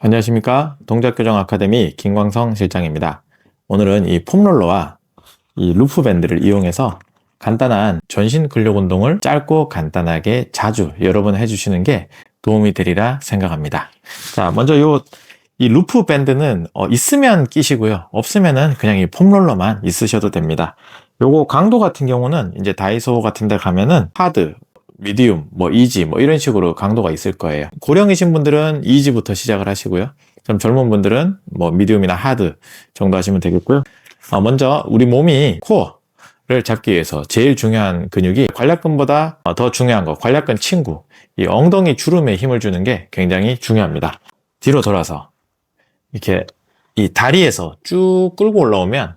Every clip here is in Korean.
안녕하십니까. 동작교정 아카데미 김광성 실장입니다. 오늘은 이 폼롤러와 이 루프 밴드를 이용해서 간단한 전신 근력 운동을 짧고 간단하게 자주 여러 번 해주시는 게 도움이 되리라 생각합니다. 자, 먼저 이 루프 밴드는 있으면 끼시고요. 없으면은 그냥 이 폼롤러만 있으셔도 됩니다. 요거 강도 같은 경우는 이제 다이소 같은 데 가면은 하드, 미디움, 이지 이런 식으로 강도가 있을 거예요. 고령이신 분들은 이지부터 시작을 하시고요. 좀 젊은 분들은 미디움이나 하드 정도 하시면 되겠고요. 먼저 우리 몸이 코어를 잡기 위해서 제일 중요한 근육이 관략근보다 더 중요한 거, 관략근 친구, 이 엉덩이 주름에 힘을 주는 게 굉장히 중요합니다. 뒤로 돌아서 이렇게 이 다리에서 쭉 끌고 올라오면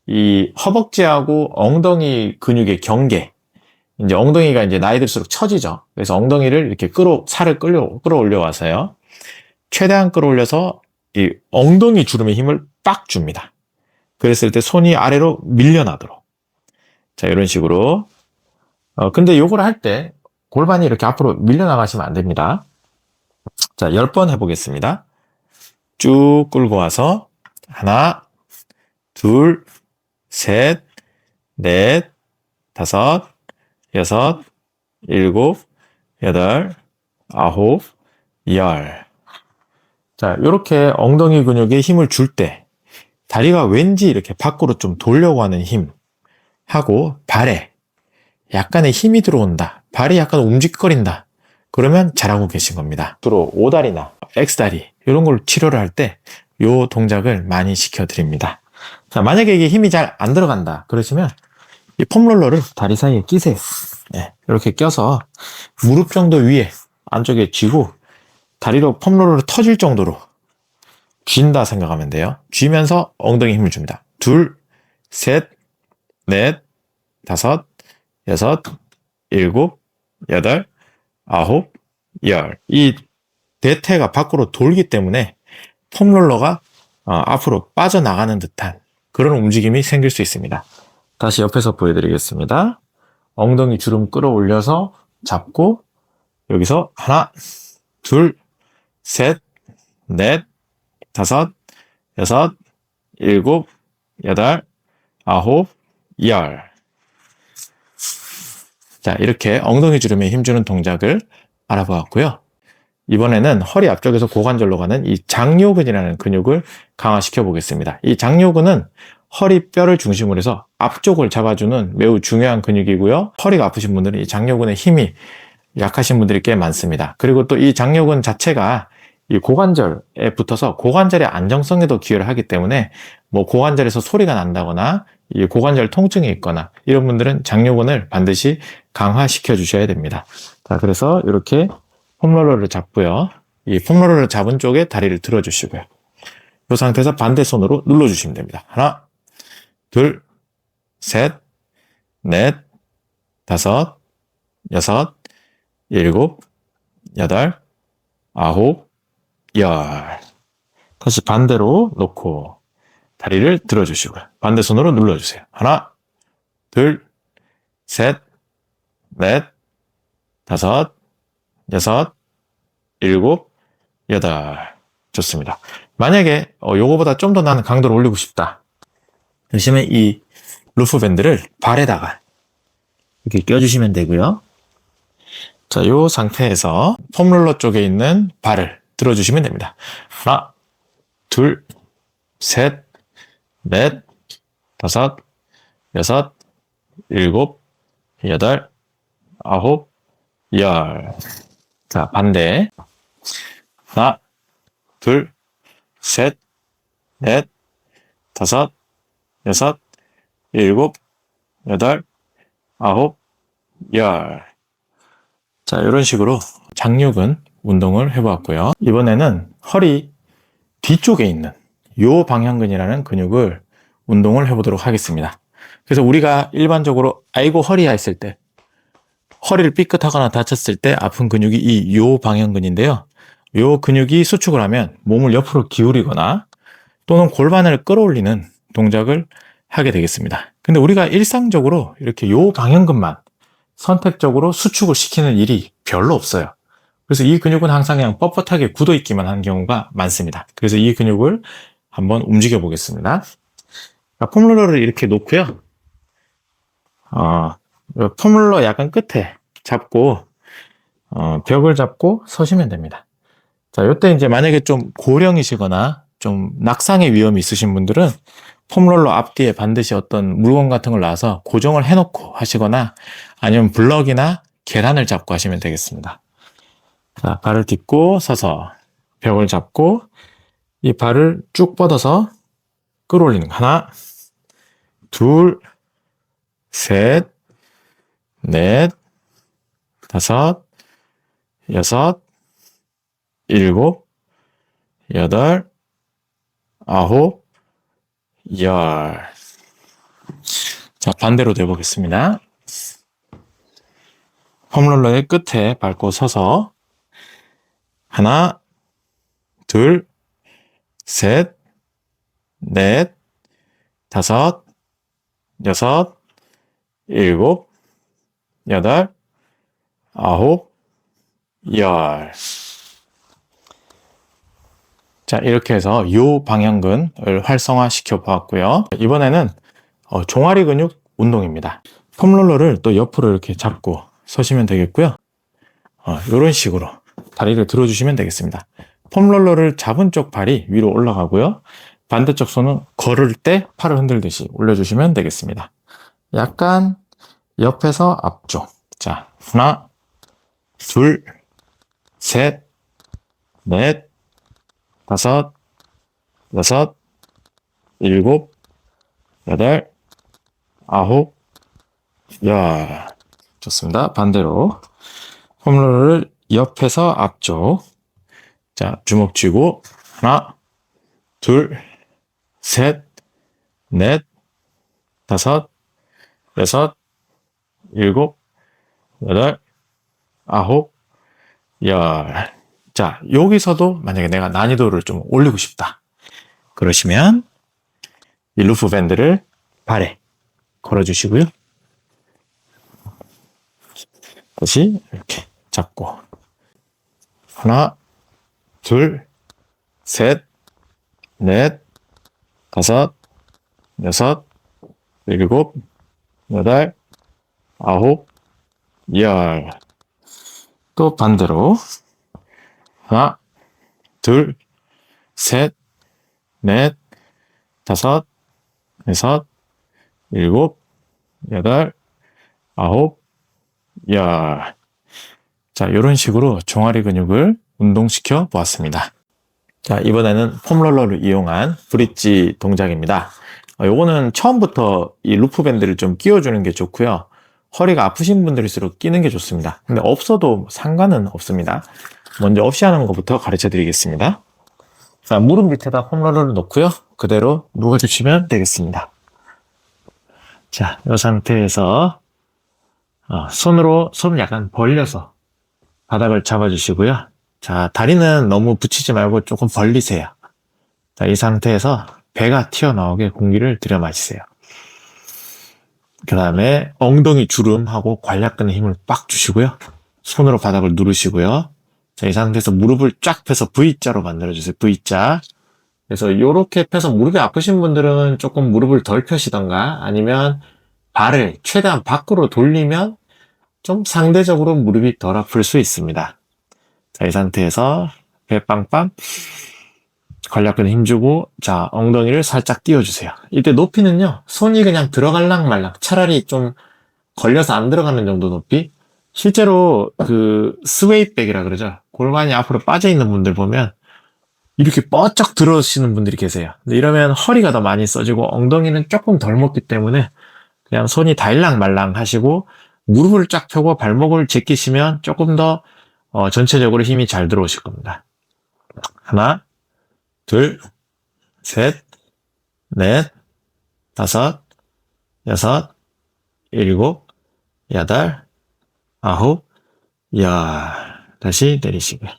이 허벅지하고 엉덩이 근육의 경계, 이제 엉덩이가 이제 나이 들수록 처지죠. 그래서 엉덩이를 이렇게 살을 끌어올려 와서요. 최대한 끌어올려서 이 엉덩이 주름에 힘을 빡 줍니다. 그랬을 때 손이 아래로 밀려나도록. 자, 이런 식으로. 근데 요걸 할 때 골반이 이렇게 앞으로 밀려나가시면 안 됩니다. 자, 10번 해보겠습니다. 쭉 끌고 와서 하나, 둘, 셋, 넷, 다섯, 여섯, 일곱, 여덟, 아홉, 열. 자, 이렇게 엉덩이 근육에 힘을 줄 때 다리가 왠지 이렇게 밖으로 좀 돌려고 하는 힘 하고 발에 약간의 힘이 들어온다. 발이 약간 움직거린다. 그러면 잘하고 계신 겁니다. 주로 O다리나 X다리 이런 걸 치료를 할 때 이 동작을 많이 시켜드립니다. 자, 만약에 이게 힘이 잘 안 들어간다 그러시면 이 폼롤러를 다리 사이에 끼세요. 네, 이렇게 껴서 무릎 정도 위에 안쪽에 쥐고 다리로 폼롤러를 터질 정도로 쥔다 생각하면 돼요. 쥐면서 엉덩이 힘을 줍니다. 둘, 셋, 넷, 다섯, 여섯, 일곱, 여덟, 아홉, 열. 이 대퇴가 밖으로 돌기 때문에 폼롤러가 앞으로 빠져나가는 듯한 그런 움직임이 생길 수 있습니다. 다시 옆에서 보여드리겠습니다. 엉덩이 주름 끌어올려서 잡고 여기서 하나, 둘, 셋, 넷, 다섯, 여섯, 일곱, 여덟, 아홉, 열. 자, 이렇게 엉덩이 주름에 힘주는 동작을 알아보았고요. 이번에는 허리 앞쪽에서 고관절로 가는 이 장요근이라는 근육을 강화시켜 보겠습니다. 이 장요근은 허리뼈를 중심으로 해서 앞쪽을 잡아주는 매우 중요한 근육이고요. 허리가 아프신 분들은 이 장요근의 힘이 약하신 분들이 꽤 많습니다. 그리고 또 이 장요근 자체가 이 고관절에 붙어서 고관절의 안정성에도 기여를 하기 때문에 고관절에서 소리가 난다거나 이 고관절 통증이 있거나 이런 분들은 장요근을 반드시 강화시켜 주셔야 됩니다. 자, 그래서 이렇게 폼롤러를 잡고요. 이 폼롤러를 잡은 쪽에 다리를 들어 주시고요. 이 상태에서 반대 손으로 눌러 주시면 됩니다. 하나, 둘, 셋, 넷, 다섯, 여섯, 일곱, 여덟, 아홉, 열. 다시 반대로 놓고 다리를 들어주시고요. 반대 손으로 눌러주세요. 하나, 둘, 셋, 넷, 다섯, 여섯, 일곱, 여덟. 좋습니다. 만약에 요거보다 좀 더 나는 강도를 올리고 싶다. 그러시면 이 루프 밴드를 발에다가 이렇게 껴주시면 되고요. 자, 요 상태에서 폼롤러 쪽에 있는 발을 들어주시면 됩니다. 하나, 둘, 셋, 넷, 다섯, 여섯, 일곱, 여덟, 아홉, 열. 자, 반대. 하나, 둘, 셋, 넷, 다섯, 여섯, 일곱, 여덟, 아홉, 열. 자, 이런 식으로 장요근 운동을 해보았고요. 이번에는 허리 뒤쪽에 있는 요 방향근이라는 근육을 운동을 해보도록 하겠습니다. 그래서 우리가 일반적으로 아이고 허리야 했을 때 허리를 삐끗하거나 다쳤을 때 아픈 근육이 이 요 방향근인데요. 요 근육이 수축을 하면 몸을 옆으로 기울이거나 또는 골반을 끌어올리는 동작을 하게 되겠습니다. 근데 우리가 일상적으로 이렇게 요 방향근만 선택적으로 수축을 시키는 일이 별로 없어요. 그래서 이 근육은 항상 그냥 뻣뻣하게 굳어 있기만 하는 경우가 많습니다. 그래서 이 근육을 한번 움직여 보겠습니다. 폼롤러를 이렇게 놓고요. 폼롤러 약간 끝에 잡고 벽을 잡고 서시면 됩니다. 자, 요때 이제 만약에 좀 고령이시거나 좀 낙상의 위험이 있으신 분들은 폼롤러 앞뒤에 반드시 어떤 물건 같은 걸 놔서 고정을 해놓고 하시거나 아니면 블럭이나 계란을 잡고 하시면 되겠습니다. 자, 발을 딛고 서서 벽을 잡고 이 발을 쭉 뻗어서 끌어올리는 거. 하나, 둘, 셋, 넷, 다섯, 여섯, 일곱, 여덟, 아홉, 열. 자, 반대로 돼보겠습니다. 폼롤러의 끝에 밟고 서서 하나, 둘, 셋, 넷, 다섯, 여섯, 일곱, 여덟, 아홉, 열. 자, 이렇게 해서 요 방향근을 활성화시켜 보았고요. 이번에는 종아리 근육 운동입니다. 폼롤러를 또 옆으로 이렇게 잡고 서시면 되겠고요. 이런 식으로 다리를 들어주시면 되겠습니다. 폼롤러를 잡은 쪽 발이 위로 올라가고요. 반대쪽 손은 걸을 때 팔을 흔들듯이 올려주시면 되겠습니다. 약간 옆에서 앞쪽. 자, 하나, 둘, 셋, 넷, 다섯, 여섯, 일곱, 여덟, 아홉, 열. 좋습니다. 반대로 폼롤러를 옆에서 앞쪽. 자, 주먹 쥐고 하나, 둘, 셋, 넷, 다섯, 여섯, 일곱, 여덟, 아홉, 열. 자, 여기서도 만약에 내가 난이도를 좀 올리고 싶다. 그러시면 이 루프 밴드를 발에 걸어주시고요. 다시 이렇게 잡고 하나, 둘, 셋, 넷, 다섯, 여섯, 일곱, 여덟, 아홉, 열. 또 반대로 하나, 둘, 셋, 넷, 다섯, 여섯, 일곱, 여덟, 아홉, 열. 자, 이런 식으로 종아리 근육을 운동시켜 보았습니다. 자, 이번에는 폼롤러를 이용한 브릿지 동작입니다. 요거는 처음부터 이 루프 밴드를 좀 끼워주는 게 좋고요. 허리가 아프신 분들일수록 끼는 게 좋습니다. 근데 없어도 상관은 없습니다. 먼저 없이 하는 것부터 가르쳐 드리겠습니다. 자, 무릎 밑에다 폼롤러를 놓고요. 그대로 누워주시면 되겠습니다. 자, 이 상태에서 손을 약간 벌려서 바닥을 잡아주시고요. 자, 다리는 너무 붙이지 말고 조금 벌리세요. 자, 이 상태에서 배가 튀어나오게 공기를 들여 마시세요. 그 다음에 엉덩이 주름하고 관략근에 힘을 빡 주시고요. 손으로 바닥을 누르시고요. 자, 이 상태에서 무릎을 쫙 펴서 V자로 만들어주세요. V자. 그래서 이렇게 펴서 무릎이 아프신 분들은 조금 무릎을 덜 펴시던가 아니면 발을 최대한 밖으로 돌리면 좀 상대적으로 무릎이 덜 아플 수 있습니다. 자, 이 상태에서 배 빵빵 관략근에 힘주고 자, 엉덩이를 살짝 띄워주세요. 이때 높이는요, 손이 그냥 들어갈랑 말랑 차라리 좀 걸려서 안 들어가는 정도 높이. 실제로 그 스웨이백이라 그러죠. 골반이 앞으로 빠져있는 분들 보면 이렇게 뻗쩍 들어오시는 분들이 계세요. 근데 이러면 허리가 더 많이 써지고 엉덩이는 조금 덜 먹기 때문에 그냥 손이 닿을랑 말랑 하시고 무릎을 쫙 펴고 발목을 제끼시면 조금 더 전체적으로 힘이 잘 들어오실 겁니다. 하나, 둘, 셋, 넷, 다섯, 여섯, 일곱, 여덟, 아홉, 열. 다시 내리시고요.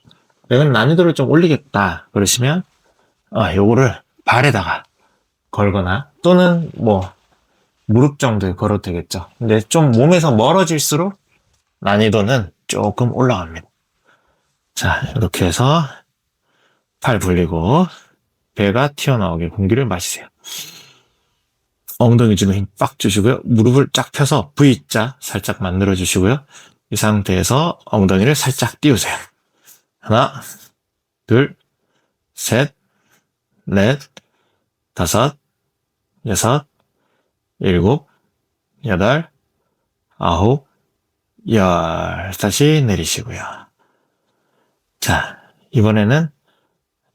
이건 난이도를 좀 올리겠다 그러시면 요거를 발에다가 걸거나 또는 뭐 무릎 정도에 걸어도 되겠죠. 근데 좀 몸에서 멀어질수록 난이도는 조금 올라갑니다. 자, 이렇게 해서 팔 벌리고 배가 튀어나오게 공기를 마시세요. 엉덩이 주는 힘 빡 주시고요. 무릎을 쫙 펴서 V자 살짝 만들어 주시고요. 이 상태에서 엉덩이를 살짝 띄우세요. 하나, 둘, 셋, 넷, 다섯, 여섯, 일곱, 여덟, 아홉, 열. 다시 내리시고요. 자, 이번에는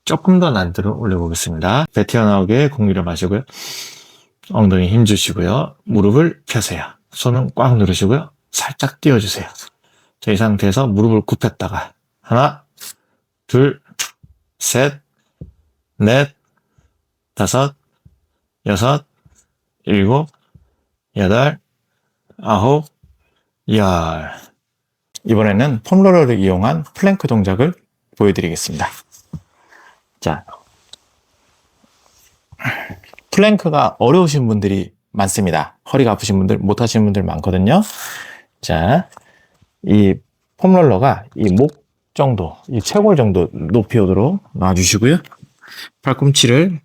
조금 더 난이도를 올려보겠습니다. 배 튀어나오게 공기를 마시고요. 엉덩이 힘 주시고요. 무릎을 펴세요. 손은 꽉 누르시고요. 살짝 띄워주세요. 자, 이 상태에서 무릎을 굽혔다가 하나, 둘, 셋, 넷, 다섯, 여섯, 일곱, 여덟, 아홉, 열. 이번에는 폼롤러를 이용한 플랭크 동작을 보여드리겠습니다. 자, 플랭크가 어려우신 분들이 많습니다. 허리가 아프신 분들, 못하시는 분들 많거든요. 자, 이 폼롤러가 이 목 정도, 이 최골 정도 높이 오도록 놔주시고요. 팔꿈치를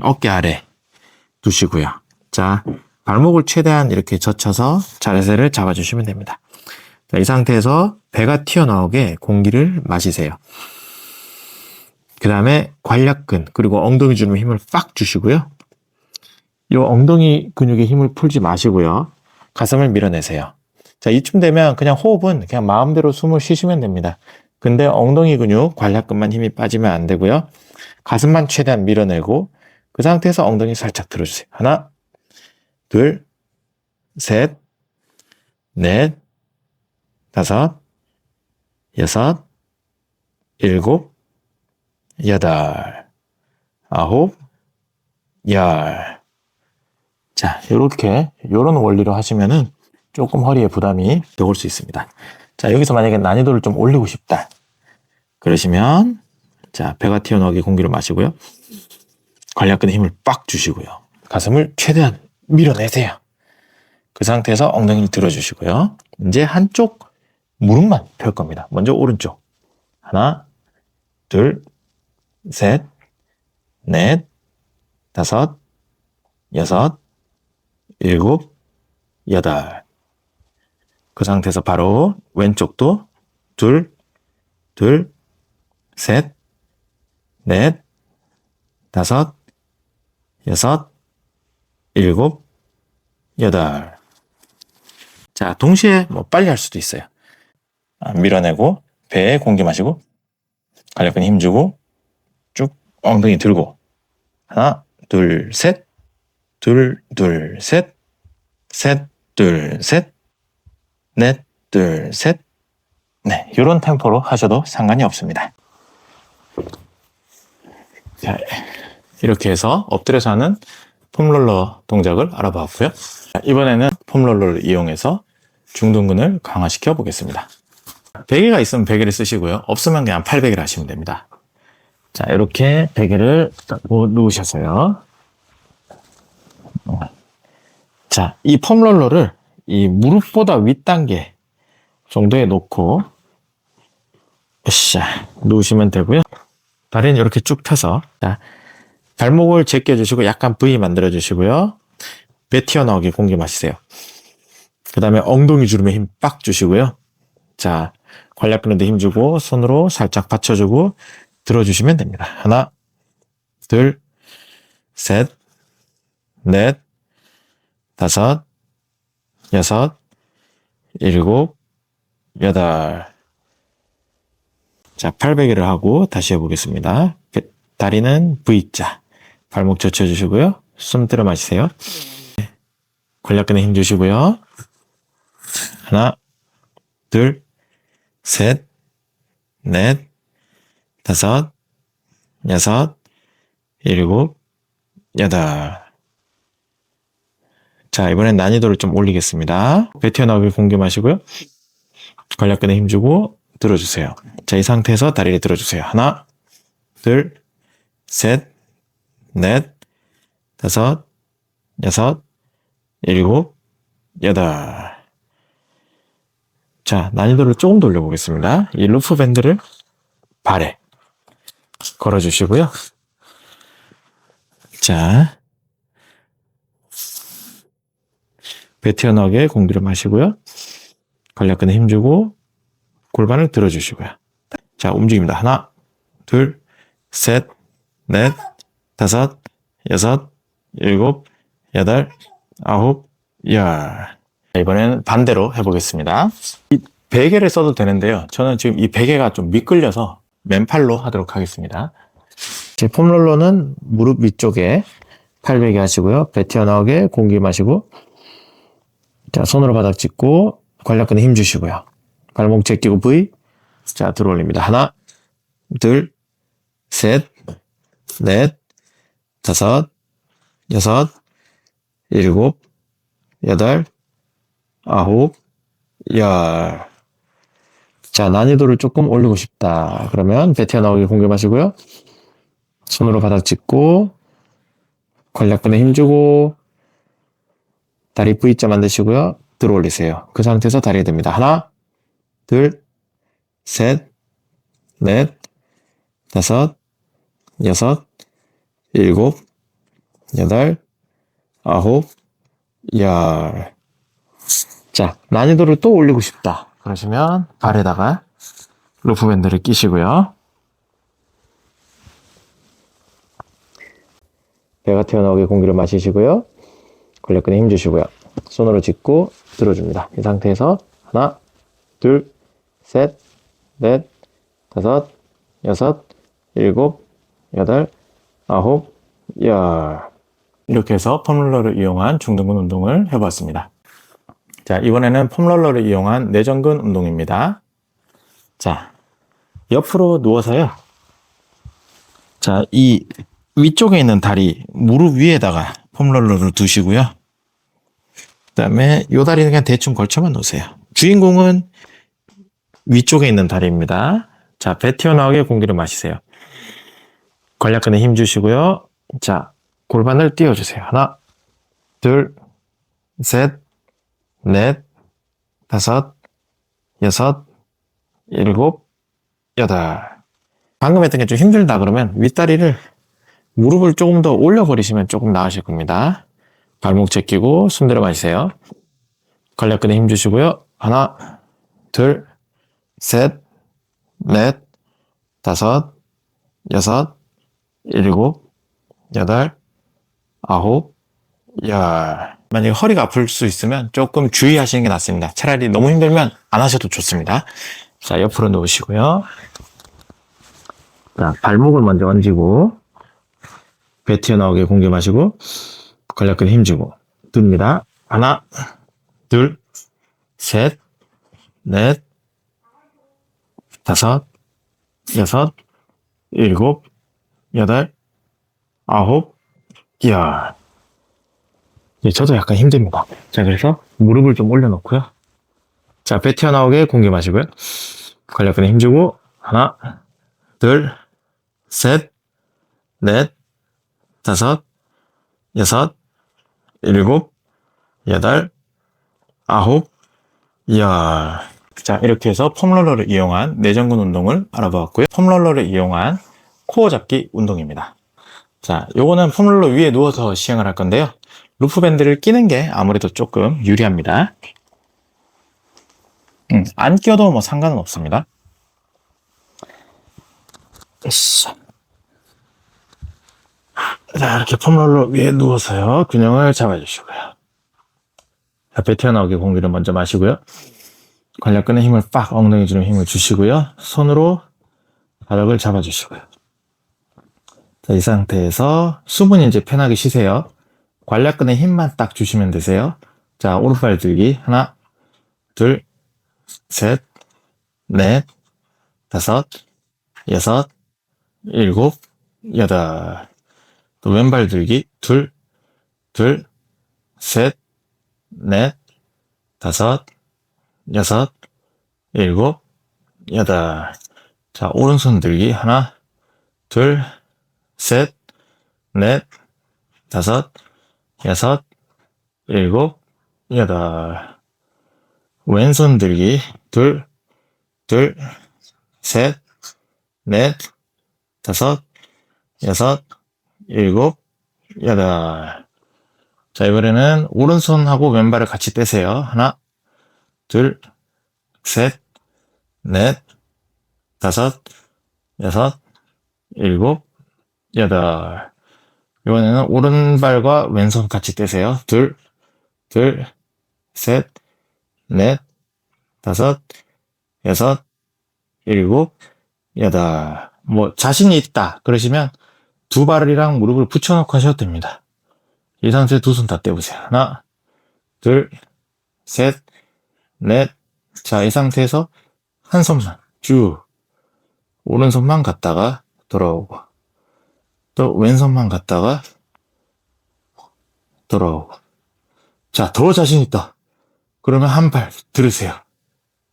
어깨 아래 두시고요. 자, 발목을 최대한 이렇게 젖혀서 자세를 잡아주시면 됩니다. 자, 이 상태에서 배가 튀어나오게 공기를 마시세요. 그 다음에 관략근 그리고 엉덩이 주름 힘을 빡 주시고요. 이 엉덩이 근육에 힘을 풀지 마시고요. 가슴을 밀어내세요. 자, 이쯤 되면 그냥 호흡은 그냥 마음대로 숨을 쉬시면 됩니다. 근데 엉덩이 근육, 관략근만 힘이 빠지면 안 되고요. 가슴만 최대한 밀어내고 그 상태에서 엉덩이 살짝 들어주세요. 하나, 둘, 셋, 넷, 다섯, 여섯, 일곱, 여덟, 아홉, 열. 자, 요런 원리로 하시면은 조금 허리에 부담이 적을 수 있습니다. 자, 여기서 만약에 난이도를 좀 올리고 싶다. 그러시면, 자, 배가 튀어나오게 공기를 마시고요. 관략근에 힘을 빡 주시고요. 가슴을 최대한 밀어내세요. 그 상태에서 엉덩이를 들어주시고요. 이제 한쪽 무릎만 펼 겁니다. 먼저 오른쪽. 하나, 둘, 셋, 넷, 다섯, 여섯, 일곱, 여덟. 그 상태에서 바로 왼쪽도 둘, 셋, 넷, 다섯, 여섯, 일곱, 여덟. 자, 동시에 빨리 할 수도 있어요. 밀어내고 배에 공기 마시고 관략근에 힘주고 쭉 엉덩이 들고 하나, 둘, 셋, 둘, 셋, 셋, 둘, 셋, 넷, 둘, 셋. 네, 이런 템포로 하셔도 상관이 없습니다. 자, 이렇게 해서 엎드려서 하는 폼롤러 동작을 알아봤고요. 이번에는 폼롤러를 이용해서 중둔근을 강화시켜 보겠습니다. 베개가 있으면 베개를 쓰시고요. 없으면 그냥 팔베개를 하시면 됩니다. 자, 이렇게 베개를 누우셔서요. 자, 이 폼롤러를 이 무릎보다 윗단계 정도에 놓고 누우시면 되고요. 다리는 이렇게 쭉 펴서 자, 발목을 제껴주시고 약간 V 만들어주시고요. 배 튀어나오게 공기 마시세요. 그 다음에 엉덩이 주름에 힘 빡 주시고요. 자, 관략근에도 힘주고 손으로 살짝 받쳐주고 들어주시면 됩니다. 하나, 둘, 셋, 넷, 다섯, 여섯, 일곱, 여덟. 자, 팔베개를 하고 다시 해보겠습니다. 다리는 V자. 발목 젖혀주시고요. 숨 들어 마시세요. 관략근에 힘 주시고요. 하나, 둘, 셋, 넷, 다섯, 여섯, 일곱, 여덟. 자, 이번엔 난이도를 좀 올리겠습니다. 배 튀어나오게 공기 마시고요. 관략근에 힘주고 들어주세요. 자, 이 상태에서 다리를 들어주세요. 하나, 둘, 셋, 넷, 다섯, 여섯, 일곱, 여덟. 자, 난이도를 조금 더 올려보겠습니다. 이 루프 밴드를 발에 걸어주시고요. 자, 배 튀어나오게 공기를 마시고요. 관략근에 힘주고 골반을 들어주시고요. 자, 움직입니다. 하나, 둘, 셋, 넷, 다섯, 여섯, 일곱, 여덟, 아홉, 열. 이번에는 반대로 해보겠습니다. 이 베개를 써도 되는데요. 저는 지금 이 베개가 좀 미끌려서 맨팔로 하도록 하겠습니다. 제 폼롤러는 무릎 위쪽에 팔베개 하시고요. 배 튀어나오게 공기 마시고, 자, 손으로 바닥 짚고 관략근에 힘 주시고요. 발목 제끼고 V. 자, 들어 올립니다. 하나, 둘, 셋, 넷, 다섯, 여섯, 일곱, 여덟, 아홉, 열. 자, 난이도를 조금 올리고 싶다. 그러면 배 튀어나오게 공기 마시고요. 손으로 바닥 짚고 관략근에 힘주고 다리 V자 만드시고요. 들어 올리세요. 그 상태에서 다리에 듭니다. 하나, 둘, 셋, 넷, 다섯, 여섯, 일곱, 여덟, 아홉, 열. 자, 난이도를 또 올리고 싶다. 그러시면 발에다가 루프밴드를 끼시고요. 배가 튀어나오게 공기를 마시시고요. 관략근에 힘 주시고요. 손으로 짚고 들어줍니다. 이 상태에서 하나, 둘, 셋, 넷, 다섯, 여섯, 일곱, 여덟, 아홉, 열. 이렇게 해서 폼롤러를 이용한 중등근 운동을 해봤습니다. 자, 이번에는 폼롤러를 이용한 내전근 운동입니다. 자, 옆으로 누워서요. 자, 이 위쪽에 있는 다리 무릎 위에다가 폼롤러를 두시고요. 그 다음에 이 다리는 그냥 대충 걸쳐만 놓으세요. 주인공은 위쪽에 있는 다리입니다. 자, 배 튀어나오게 공기를 마시세요. 관략근에 힘 주시고요. 자, 골반을 띄워주세요. 하나, 둘, 셋, 넷, 다섯, 여섯, 일곱, 여덟. 방금 했던 게 좀 힘들다 그러면 윗다리를 무릎을 조금 더 올려버리시면 조금 나으실 겁니다. 발목 제끼고 숨 들어 마시세요. 관략근에 힘 주시고요. 하나, 둘, 셋, 넷, 다섯, 여섯, 일곱, 여덟, 아홉, 열. 만약에 허리가 아플 수 있으면 조금 주의하시는 게 낫습니다. 차라리 너무 힘들면 안 하셔도 좋습니다. 자, 옆으로 놓으시고요. 자, 발목을 먼저 얹고 배 튀어나오게 공기 마시고 관략근에 힘주고 듭니다. 하나, 둘, 셋, 넷, 다섯, 여섯, 일곱, 여덟, 아홉, 열. 저도 약간 힘듭니다. 자, 그래서 무릎을 좀 올려놓고요. 자, 배 튀어나오게 공기 마시고요. 관략근에 힘주고 하나, 둘, 셋, 넷, 다섯, 여섯, 일곱, 여덟, 아홉, 열. 자, 이렇게 해서 폼롤러를 이용한 내전근 운동을 알아보았고요. 폼롤러를 이용한 코어 잡기 운동입니다. 자, 요거는 폼롤러 위에 누워서 시행을 할 건데요. 루프밴드를 끼는 게 아무래도 조금 유리합니다. 안 껴도 뭐 상관은 없습니다. 자, 이렇게 폼롤러 위에 누워서요. 균형을 잡아주시고요. 자, 배 튀어나오게 공기를 먼저 마시고요. 관략근에 힘을 빡, 엉덩이 주름 힘을 주시고요. 손으로 바닥을 잡아주시고요. 자, 이 상태에서 숨은 이제 편하게 쉬세요. 관략근에 힘만 딱 주시면 되세요. 자, 오른발 들기. 하나, 둘, 셋, 넷, 다섯, 여섯, 일곱, 여덟. 또 왼발 들기. 둘, 셋, 넷, 다섯, 여섯, 일곱, 여덟. 자, 오른손 들기. 하나, 둘, 셋, 넷, 다섯, 여섯, 일곱, 여덟. 왼손 들기. 둘, 셋, 넷, 다섯, 여섯, 일곱, 여덟. 자, 이번에는 오른손하고 왼발을 같이 떼세요. 하나, 둘, 셋, 넷, 다섯, 여섯, 일곱, 여덟. 이번에는 오른발과 왼손 같이 떼세요. 둘, 셋, 넷, 다섯, 여섯, 일곱, 여덟. 뭐 자신이 있다 그러시면 두 발이랑 무릎을 붙여놓고 하셔도 됩니다. 이 상태에 두 손 다 떼보세요. 하나, 둘, 셋, 넷. 자, 이 상태에서 한 손만 쭉 오른손만 갔다가 돌아오고 또 왼손만 갔다가 돌아오고. 자, 더 자신 있다 그러면 한 발 들으세요.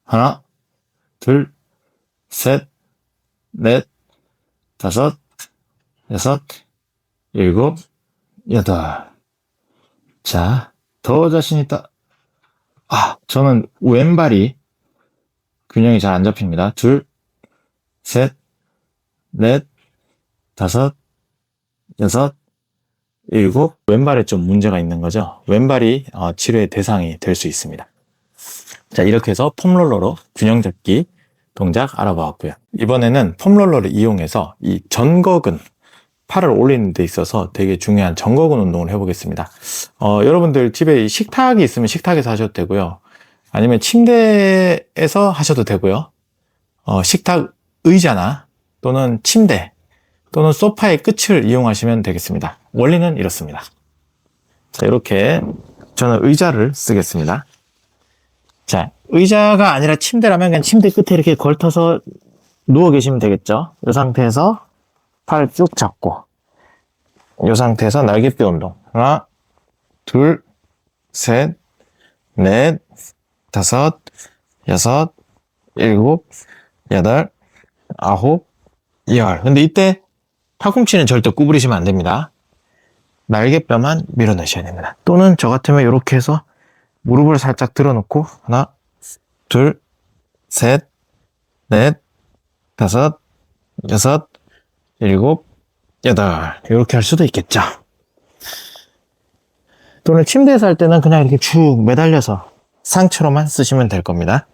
하나, 둘, 셋, 넷, 다섯, 여섯, 일곱, 여덟. 자, 더 자신 있다. 저는 왼발이 균형이 잘 안 잡힙니다. 둘, 셋, 넷, 다섯, 여섯, 일곱. 왼발에 좀 문제가 있는 거죠. 왼발이 치료의 대상이 될 수 있습니다. 자, 이렇게 해서 폼롤러로 균형 잡기 동작 알아보았고요. 이번에는 폼롤러를 이용해서 이 전거근, 팔을 올리는 데 있어서 되게 중요한 전거근 운동을 해보겠습니다. 여러분들 집에 식탁이 있으면 식탁에서 하셔도 되고요. 아니면 침대에서 하셔도 되고요. 식탁 의자나 또는 침대 또는 소파의 끝을 이용하시면 되겠습니다. 원리는 이렇습니다. 자, 이렇게 저는 의자를 쓰겠습니다. 자, 의자가 아니라 침대라면 그냥 침대 끝에 이렇게 걸터서 누워 계시면 되겠죠. 이 상태에서 팔을 쭉 잡고 이 상태에서 날개뼈 운동. 하나, 둘, 셋, 넷, 다섯, 여섯, 일곱, 여덟, 아홉, 열. 근데 이때 팔꿈치는 절대 구부리시면 안 됩니다. 날개뼈만 밀어내셔야 됩니다. 또는 저 같으면 이렇게 해서 무릎을 살짝 들어놓고 하나, 둘, 셋, 넷, 다섯, 여섯, 일곱, 여덟. 이렇게 할 수도 있겠죠. 또는 침대에서 할 때는 그냥 이렇게 쭉 매달려서 상체로만 쓰시면 될 겁니다.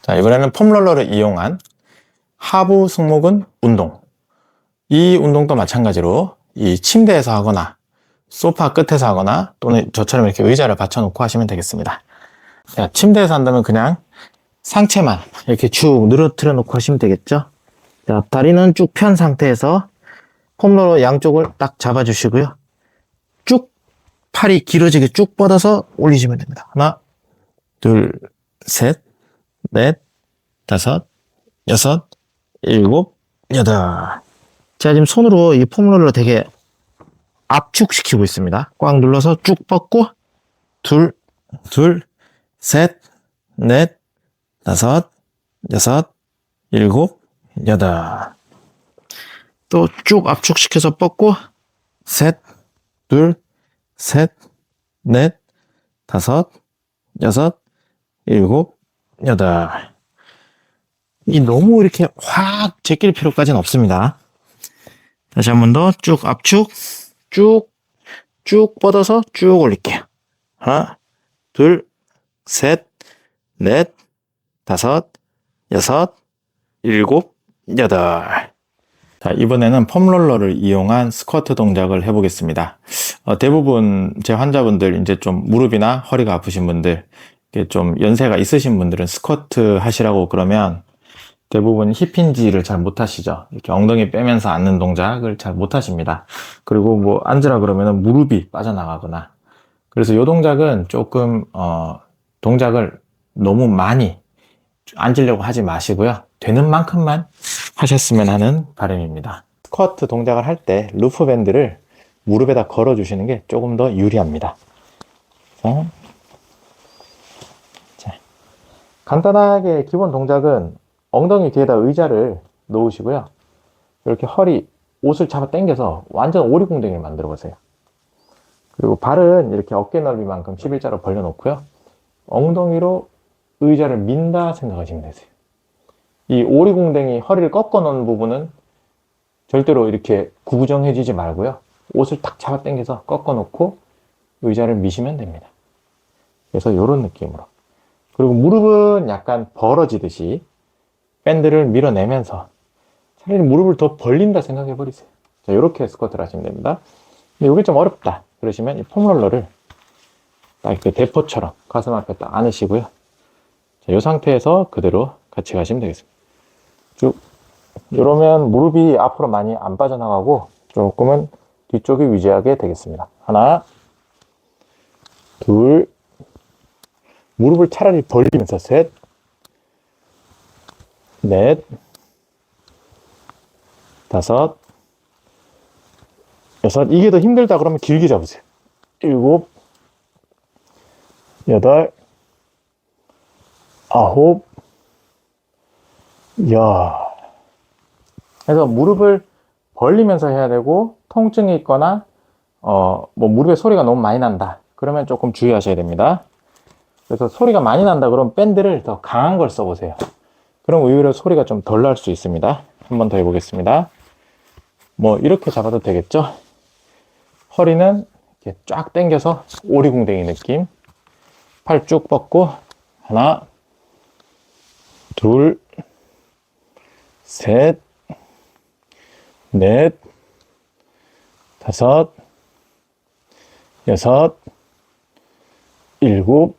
자, 이번에는 폼롤러를 이용한 하부 승모근 운동. 이 운동도 마찬가지로 이 침대에서 하거나 소파 끝에서 하거나 또는 저처럼 이렇게 의자를 받쳐놓고 하시면 되겠습니다. 자, 침대에서 한다면 그냥 상체만 이렇게 쭉 늘어뜨려 놓고 하시면 되겠죠. 자, 다리는 쭉 편 상태에서 폼롤러 양쪽을 딱 잡아주시고요. 쭉 팔이 길어지게 쭉 뻗어서 올리시면 됩니다. 하나, 둘, 셋, 넷, 다섯, 여섯, 일곱, 여덟. 제가 지금 손으로 이 폼롤러 되게 압축시키고 있습니다. 꽉 눌러서 쭉 뻗고 둘, 셋, 넷, 다섯, 여섯, 일곱, 여덟. 또 쭉 압축시켜서 뻗고 셋, 둘, 셋, 넷, 다섯, 여섯, 일곱, 여덟. 이 너무 이렇게 확 제낄 필요까지는 없습니다. 다시 한 번 더 쭉 압축, 쭉 뻗어서 쭉 올릴게요. 하나, 둘, 셋, 넷, 다섯, 여섯, 일곱, 여덟. 자, 이번에는 폼롤러를 이용한 스쿼트 동작을 해보겠습니다. 대부분 제 환자분들 이제 좀 무릎이나 허리가 아프신 분들, 좀 연세가 있으신 분들은 스쿼트 하시라고 그러면 대부분 힙힌지를 잘 못하시죠. 이렇게 엉덩이 빼면서 앉는 동작을 잘 못하십니다. 그리고 뭐 앉으라 그러면 무릎이 빠져나가거나. 그래서 이 동작은 조금 동작을 너무 많이 앉으려고 하지 마시고요. 되는 만큼만 하셨으면 하는 바람입니다. 스쿼트 동작을 할 때 루프 밴드를 무릎에다 걸어 주시는 게 조금 더 유리합니다. 자, 간단하게 기본 동작은 엉덩이 뒤에다 의자를 놓으시고요. 이렇게 허리, 옷을 잡아 당겨서 완전 오리궁뎅이를 만들어 보세요. 그리고 발은 이렇게 어깨 넓이만큼 11자로 벌려 놓고요. 엉덩이로 의자를 민다 생각하시면 되세요. 이 오리궁뎅이 허리를 꺾어 놓은 부분은 절대로 이렇게 구부정해지지 말고요. 옷을 탁 잡아 당겨서 꺾어 놓고 의자를 미시면 됩니다. 그래서 이런 느낌으로. 그리고 무릎은 약간 벌어지듯이 밴드를 밀어내면서 차라리 무릎을 더 벌린다 생각해 버리세요. 자, 이렇게 스쿼트를 하시면 됩니다. 근데 이게 좀 어렵다 그러시면 이 폼롤러를 딱 이렇게 대포처럼 가슴 앞에 딱 안으시고요. 자, 이 상태에서 그대로 같이 가시면 되겠습니다. 쭉. 이러면 무릎이 앞으로 많이 안 빠져나가고 조금은 뒤쪽이 유지하게 되겠습니다. 하나, 둘, 무릎을 차라리 벌리면서 셋, 넷, 다섯, 여섯. 이게 더 힘들다 그러면 길게 잡으세요. 일곱, 여덟, 아홉, 열. 그래서 무릎을 벌리면서 해야 되고, 통증이 있거나 뭐 무릎에 소리가 너무 많이 난다 그러면 조금 주의하셔야 됩니다. 그래서 소리가 많이 난다 그러면 밴드를 더 강한 걸 써보세요. 그럼 오히려 소리가 좀 덜 날 수 있습니다. 한 번 더 해보겠습니다. 뭐 이렇게 잡아도 되겠죠. 허리는 이렇게 쫙 당겨서 오리궁뎅이 느낌. 팔 쭉 뻗고 하나, 둘, 셋, 넷, 다섯, 여섯, 일곱,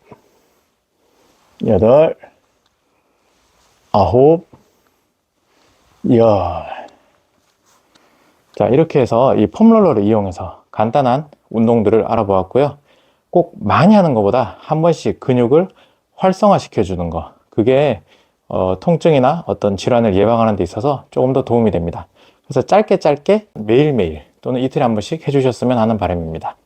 여덟, 아홉, 열. 자, 이렇게 해서 이 폼롤러를 이용해서 간단한 운동들을 알아보았고요. 꼭 많이 하는 것보다 한 번씩 근육을 활성화시켜 주는 거, 그게 통증이나 어떤 질환을 예방하는 데 있어서 조금 더 도움이 됩니다. 그래서 짧게 매일매일 또는 이틀에 한 번씩 해주셨으면 하는 바람입니다.